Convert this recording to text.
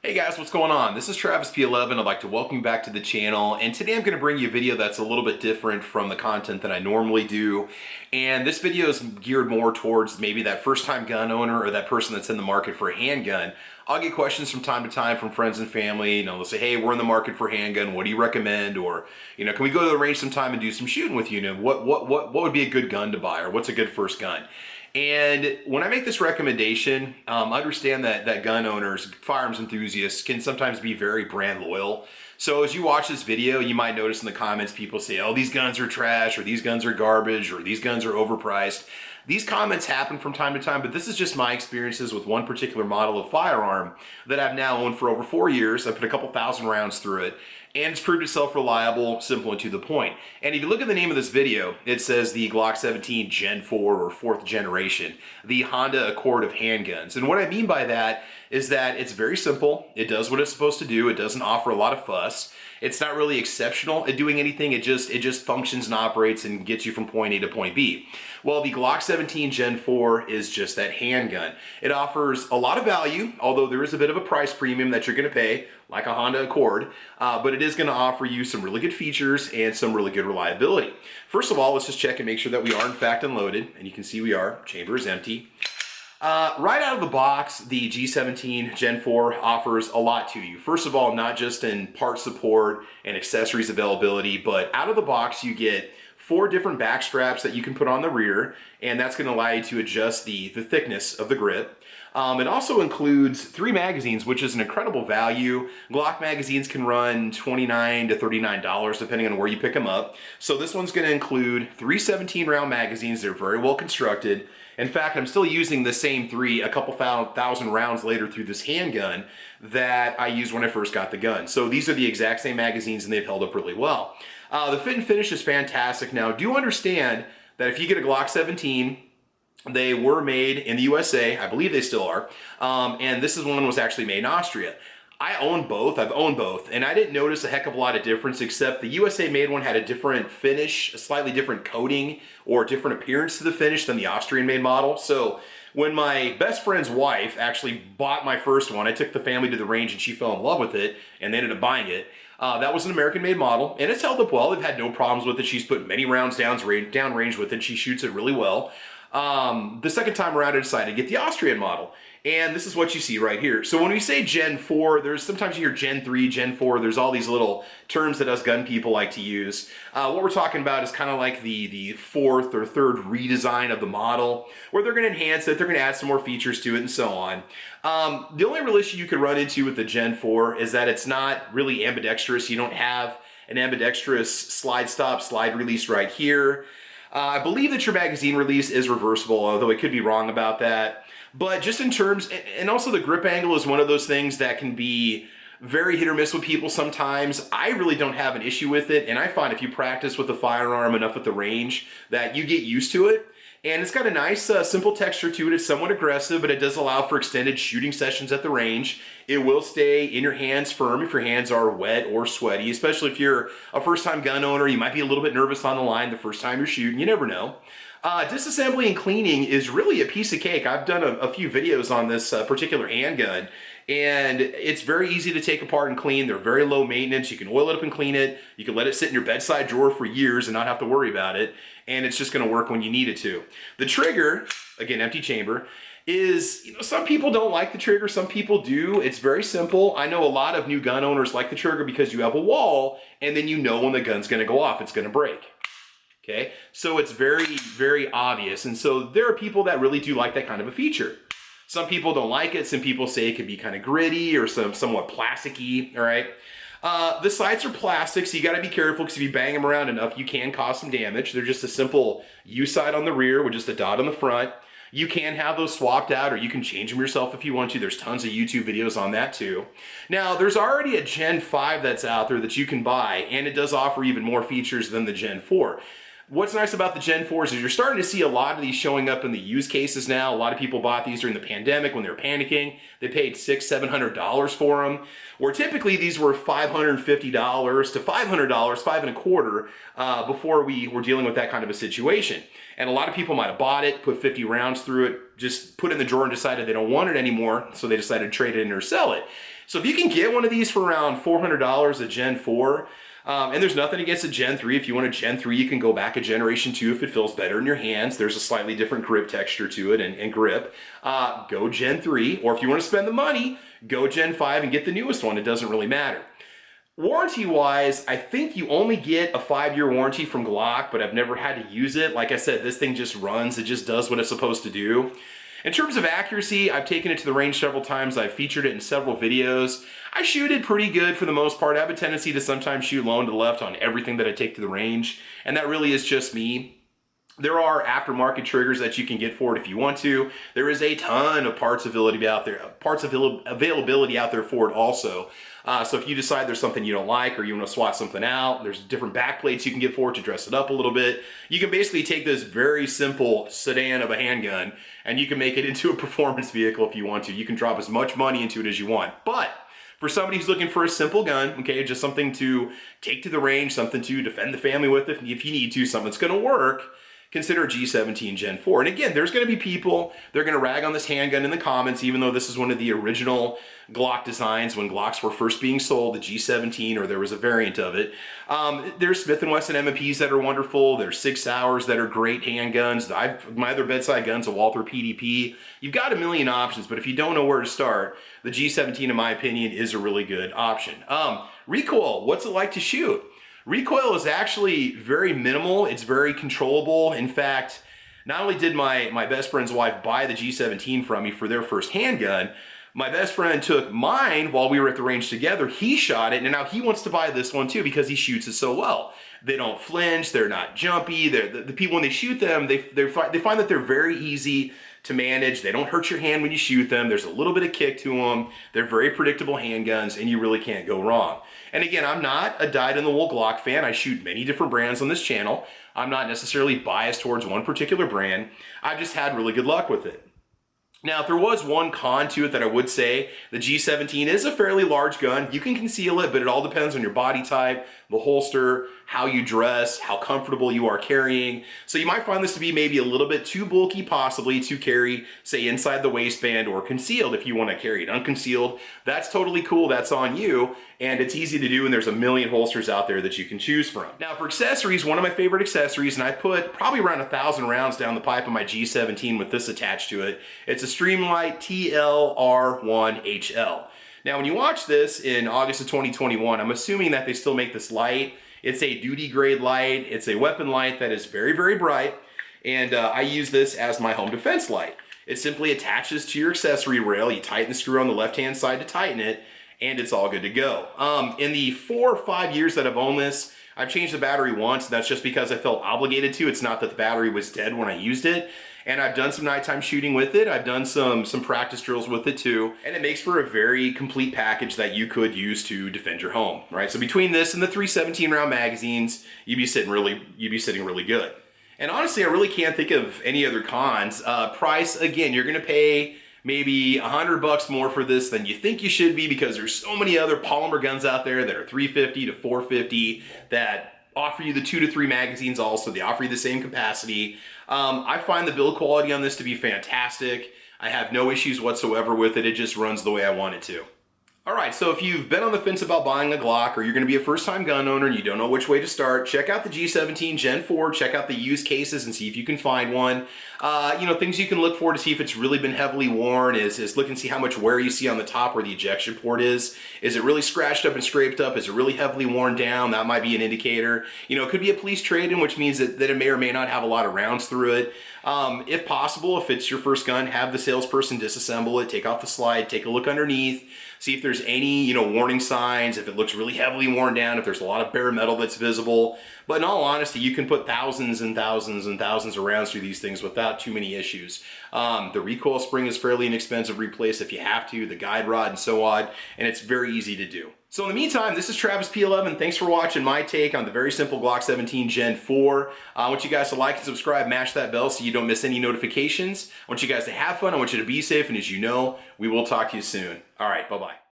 Hey guys, what's going on? This is Travis P11. I'd like to welcome you back to the channel, and today I'm going to bring you a video that's a little bit different from the content that I normally do. And this video is geared more towards maybe that first-time gun owner or that person that's in the market for a handgun. I'll get questions from time to time from friends and family. They'll say, hey, we're in the market for a handgun. What do you recommend? Or, can we go to the range sometime and do some shooting with you? What would be a good gun to buy, or what's a good first gun? And when I make this recommendation, understand that gun owners, firearms enthusiasts can sometimes be very brand loyal. So as you watch this video, you might notice in the comments people say, oh, these guns are trash, or these guns are garbage, or these guns are overpriced. These comments happen from time to time, but this is just my experiences with one particular model of firearm that I've now owned for over 4 years. I put a couple thousand rounds through it, and it's proved itself reliable, simple, and to the point. And if you look at the name of this video, it says the Glock 17 Gen 4 or 4th generation, the Honda Accord of handguns. And what I mean by that is that it's very simple. It does what it's supposed to do. It doesn't offer a lot of fuss. It's not really exceptional at doing anything. It just functions and operates and gets you from point A to point B. Well, the Glock 17 Gen 4 is just that handgun. It offers a lot of value, although there is a bit of a price premium that you're going to pay, like a Honda Accord, but it is going to offer you some really good features and some really good reliability. First of all, let's just check and make sure that we are in fact unloaded, and you can see we are. Chamber is empty. Right out of the box, the G17 Gen 4 offers a lot to you. First of all, not just in part support and accessories availability, but out of the box you get 4 different back straps that you can put on the rear, and that's going to allow you to adjust the thickness of the grip. It also includes 3 magazines, which is an incredible value. Glock magazines can run $29 to $39 depending on where you pick them up. So this one's going to include 3 17-round magazines. They're very well constructed. In fact, I'm still using the same 3 a couple thousand rounds later through this handgun that I used when I first got the gun. So these are the exact same magazines, and they've held up really well. The fit and finish is fantastic. Now, do understand that if you get a Glock 17, they were made in the USA. I believe they still are. And this one was actually made in Austria. I own both. I've owned both, and I didn't notice a heck of a lot of difference, except the USA made one had a different finish, a slightly different coating, or different appearance to the finish than the Austrian made model. So when my best friend's wife actually bought my first one, I took the family to the range and she fell in love with it, and they ended up buying it. That was an American made model, and it's held up well. They've had no problems with it. She's put many rounds down range with it. She shoots it really well. The second time around, I decided to get the Austrian model. And this is what you see right here. So when we say Gen 4, there's sometimes you hear Gen 3, Gen 4, there's all these little terms that us gun people like to use. What we're talking about is kind of like the 4th or 3rd redesign of the model, where they're going to enhance it, they're going to add some more features to it, and so on. The only real issue you could run into with the Gen 4 is that it's not really ambidextrous. You don't have an ambidextrous slide stop, slide release right here. I believe that your magazine release is reversible, although I could be wrong about that. But just in terms, and also the grip angle is one of those things that can be very hit or miss with people sometimes. I really don't have an issue with it, and I find if you practice with the firearm enough at the range that you get used to it. And it's got a nice, simple texture to it. It's somewhat aggressive, but it does allow for extended shooting sessions at the range. It will stay in your hands firm if your hands are wet or sweaty, especially if you're a first-time gun owner. You might be a little bit nervous on the line the first time you're shooting. You never know. Disassembly and cleaning is really a piece of cake. I've done a few videos on this particular handgun, and it's very easy to take apart and clean. They're very low maintenance. You can oil it up and clean it. You can let it sit in your bedside drawer for years and not have to worry about it, and it's just going to work when you need it to. The trigger, again, empty chamber, is, some people don't like the trigger, some people do. It's very simple. I know a lot of new gun owners like the trigger because you have a wall, and then you know when the gun's going to go off, it's going to break. Okay, so it's very, very obvious. And so there are people that really do like that kind of a feature. Some people don't like it. Some people say it can be kind of gritty or somewhat plasticky, all right? The sights are plastic, so you got to be careful because if you bang them around enough, you can cause some damage. They're just a simple U sight on the rear with just a dot on the front. You can have those swapped out, or you can change them yourself if you want to. There's tons of YouTube videos on that too. Now, there's already a Gen 5 that's out there that you can buy, and it does offer even more features than the Gen 4. What's nice about the Gen 4s is you're starting to see a lot of these showing up in the used cases now. A lot of people bought these during the pandemic when they were panicking. They paid $600, $700 for them, where typically these were $550 to $500, $525, before we were dealing with that kind of a situation. And a lot of people might have bought it, put 50 rounds through it, just put it in the drawer and decided they don't want it anymore, so they decided to trade it in or sell it. So if you can get one of these for around $400 a Gen 4, and there's nothing against a Gen 3. If you want a Gen 3, you can go back a generation 2 if it feels better in your hands. There's a slightly different grip texture to it and grip. Go Gen 3, or if you want to spend the money, go Gen 5 and get the newest one. It doesn't really matter. Warranty-wise, I think you only get a 5-year warranty from Glock, but I've never had to use it. Like I said, this thing just runs. It just does what it's supposed to do. In terms of accuracy, I've taken it to the range several times. I've featured it in several videos. I shoot it pretty good for the most part. I have a tendency to sometimes shoot low and to the left on everything that I take to the range, and that really is just me. There are aftermarket triggers that you can get for it if you want to. There is a ton of parts availability out there for it also. So if you decide there's something you don't like or you want to swap something out, there's different back plates you can get for it to dress it up a little bit. You can basically take this very simple sedan of a handgun and you can make it into a performance vehicle if you want to. You can drop as much money into it as you want. But for somebody who's looking for a simple gun, okay, just something to take to the range, something to defend the family with if you need to, something that's going to work, consider a G17 Gen 4. And again, there's going to be people, they're going to rag on this handgun in the comments, even though this is one of the original Glock designs when Glocks were first being sold, the G17, or there was a variant of it. There's Smith & Wesson M&Ps that are wonderful. There's 6 Hours that are great handguns. My other bedside gun's a Walther PDP. You've got a million options, but if you don't know where to start, the G17, in my opinion, is a really good option. Recoil, what's it like to shoot? Recoil is actually very minimal. It's very controllable. In fact, not only did my best friend's wife buy the G17 from me for their first handgun, my best friend took mine while we were at the range together. He shot it, and now he wants to buy this one too because he shoots it so well. They don't flinch. They're not jumpy. The people, when they shoot them, they find that they're very easy to manage. They don't hurt your hand when you shoot them. There's a little bit of kick to them. They're very predictable handguns, and you really can't go wrong. And again, I'm not a dyed-in-the-wool Glock fan. I shoot many different brands on this channel. I'm not necessarily biased towards one particular brand. I've just had really good luck with it. Now, if there was one con to it that I would say, the G17 is a fairly large gun. You can conceal it, but it all depends on your body type, the holster, how you dress, how comfortable you are carrying. So you might find this to be maybe a little bit too bulky possibly to carry, say, inside the waistband or concealed if you want to carry it unconcealed. That's totally cool. That's on you. And it's easy to do, and there's a million holsters out there that you can choose from. Now, for accessories, one of my favorite accessories, and I put probably around 1,000 rounds down the pipe of my G17 with this attached to it, it's a Streamlight TL-R1HL. Now, when you watch this in August of 2021, I'm assuming that they still make this light. It's a duty grade light. It's a weapon light that is very, very bright. And I use this as my home defense light. It simply attaches to your accessory rail. You tighten the screw on the left-hand side to tighten it, and it's all good to go. In the 4 or 5 years that I've owned this, I've changed the battery once. That's just because I felt obligated to. It's not that the battery was dead when I used it. And I've done some nighttime shooting with it. I've done some practice drills with it too. And it makes for a very complete package that you could use to defend your home, right? So between this and the 3 17-round magazines, you'd be sitting really good. And honestly, I really can't think of any other cons. Price, again, you're gonna pay maybe $100 more for this than you think you should be because there's so many other polymer guns out there that are $350 to $450 that offer you the 2 to 3 magazines also. They offer you the same capacity. I find the build quality on this to be fantastic. I have no issues whatsoever with it. It just runs the way I want it to. All right, so if you've been on the fence about buying a Glock or you're gonna be a first-time gun owner and you don't know which way to start, check out the G17 Gen 4, check out the used cases and see if you can find one. Things you can look for to see if it's really been heavily worn is look and see how much wear you see on the top where the ejection port is. Is it really scratched up and scraped up? Is it really heavily worn down? That might be an indicator. It could be a police trade-in, which means that it may or may not have a lot of rounds through it. If possible, if it's your first gun, have the salesperson disassemble it, take off the slide, take a look underneath, see if there's any, warning signs, if it looks really heavily worn down, if there's a lot of bare metal that's visible. But in all honesty, you can put thousands and thousands and thousands of rounds through these things without too many issues. The recoil spring is fairly inexpensive to replace if you have to, the guide rod and so on, and it's very easy to do. So in the meantime, this is Travis P11. Thanks for watching my take on the very simple Glock 17 Gen 4. I want you guys to like and subscribe, mash that bell so you don't miss any notifications. I want you guys to have fun. I want you to be safe, and as you know, we will talk to you soon. All right, bye-bye.